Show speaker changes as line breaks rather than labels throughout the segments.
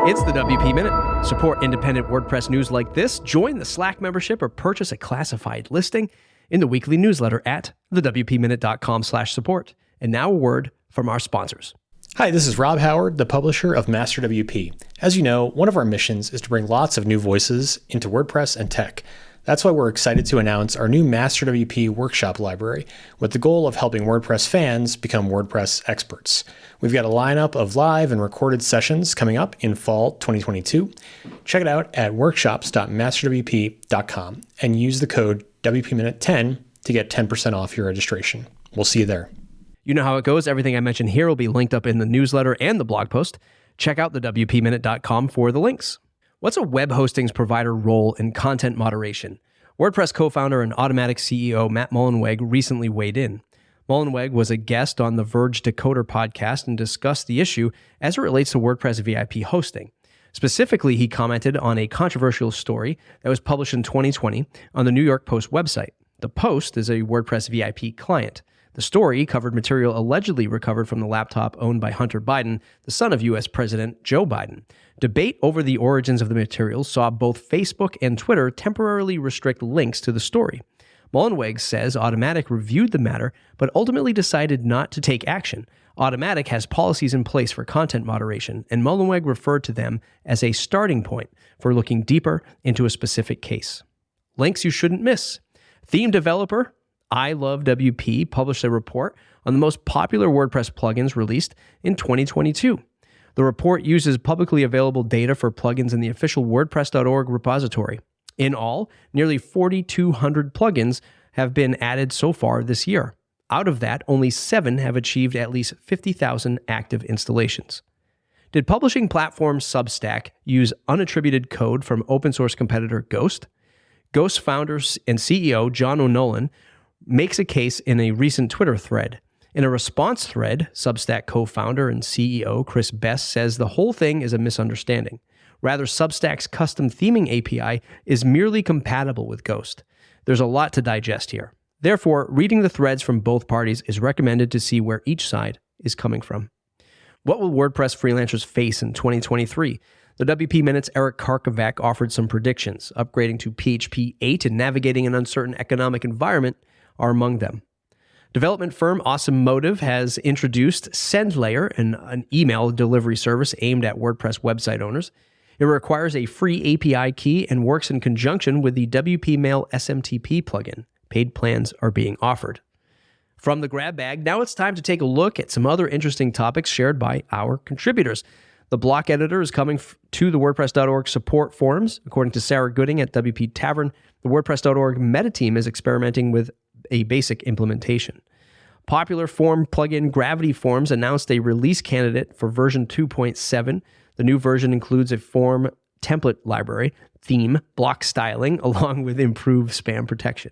It's the WP Minute. Support independent WordPress news like this. Join the Slack membership or purchase a classified listing in the weekly newsletter at thewpminute.com/support. And now a word from our sponsors.
Hi, this is Rob Howard, the publisher of Master WP. As you know, one of our missions is to bring lots of new voices into WordPress and tech. That's why we're excited to announce our new Master WP workshop library with the goal of helping WordPress fans become WordPress experts. We've got a lineup of live and recorded sessions coming up in fall 2022. Check it out at workshops.masterwp.com and use the code WPMinute10 to get 10% off your registration. We'll see you there.
You know how it goes. Everything I mentioned here will be linked up in the newsletter and the blog post. Check out the WPMinute.com for the links. What's a web hosting provider role in content moderation? WordPress co-founder and Automattic CEO Matt Mullenweg recently weighed in. Mullenweg was a guest on the Verge Decoder podcast and discussed the issue as it relates to WordPress VIP hosting. Specifically, he commented on a controversial story that was published in 2020 on the New York Post website. The Post is a WordPress VIP client. The story covered material allegedly recovered from the laptop owned by Hunter Biden, the son of U.S. President Joe Biden. Debate over the origins of the materials saw both Facebook and Twitter temporarily restrict links to the story. Mullenweg says Automattic reviewed the matter, but ultimately decided not to take action. Automattic has policies in place for content moderation, and Mullenweg referred to them as a starting point for looking deeper into a specific case. Links you shouldn't miss. Theme developer I Love WP published a report on the most popular WordPress plugins released in 2022. The report uses publicly available data for plugins in the official WordPress.org repository. In all, nearly 4,200 plugins have been added so far this year. Out of that, only 7 have achieved at least 50,000 active installations. Did publishing platform Substack use unattributed code from open source competitor Ghost? Ghost founder and CEO John O'Nolan makes a case in a recent Twitter thread. In a response thread, Substack co-founder and CEO Chris Best says the whole thing is a misunderstanding. Rather, Substack's custom theming API is merely compatible with Ghost. There's a lot to digest here. Therefore, reading the threads from both parties is recommended to see where each side is coming from. What will WordPress freelancers face in 2023? The WP Minute's Eric Karkovac offered some predictions. Upgrading to PHP 8 and navigating an uncertain economic environment are among them. Development firm Awesome Motive has introduced SendLayer, an email delivery service aimed at WordPress website owners. It requires a free API key and works in conjunction with the WP Mail SMTP plugin. Paid plans are being offered. From the grab bag, now it's time to take a look at some other interesting topics shared by our contributors. The block editor is coming to the WordPress.org support forums. According to Sarah Gooding at WP Tavern, the WordPress.org meta team is experimenting with a basic implementation. Popular form plugin Gravity Forms announced a release candidate for version 2.7. The new version includes a form template library, theme, block styling, along with improved spam protection.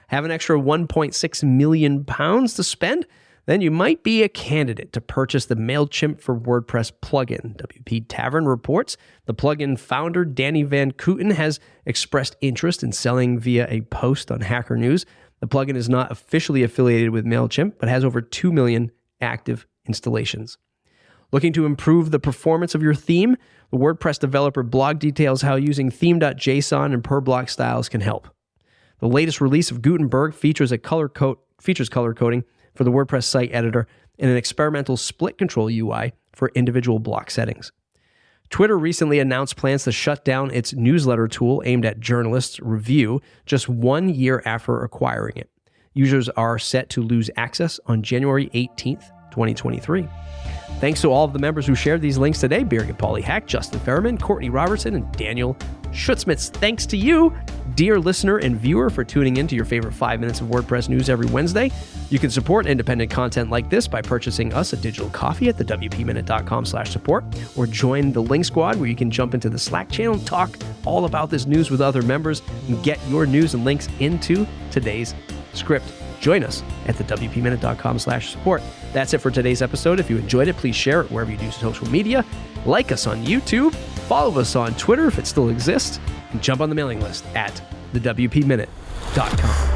Have an extra £1.6 million to spend? Then you might be a candidate to purchase the MailChimp for WordPress plugin. WP Tavern reports the plugin founder, Danny Van Kooten, has expressed interest in selling via a post on Hacker News. The plugin is not officially affiliated with MailChimp, but has over 2 million active installations. Looking to improve the performance of your theme? The WordPress developer blog details how using theme.json and per block styles can help. The latest release of Gutenberg features color coding for the WordPress site editor and an experimental split control UI for individual block settings. Twitter recently announced plans to shut down its newsletter tool aimed at journalists' review just 1 year after acquiring it. Users are set to lose access on January 18th, 2023. Thanks to all of the members who shared these links today: Birgit Pauli Hack, Justin Ferriman, Courtney Robertson, and Daniel Schutzmitz. Thanks to you, dear listener and viewer, for tuning in to your favorite 5 minutes of WordPress news every Wednesday. You can support independent content like this by purchasing us a digital coffee at the WPMinute.com/support, or join the Link Squad, where you can jump into the Slack channel and talk all about this news with other members and get your news and links into today's script. Join us at the WPMinute.com/support. That's it for today's episode. If you enjoyed it, please share it wherever you do social media. Like us on YouTube, follow us on Twitter if it still exists, and jump on the mailing list at thewpminute.com.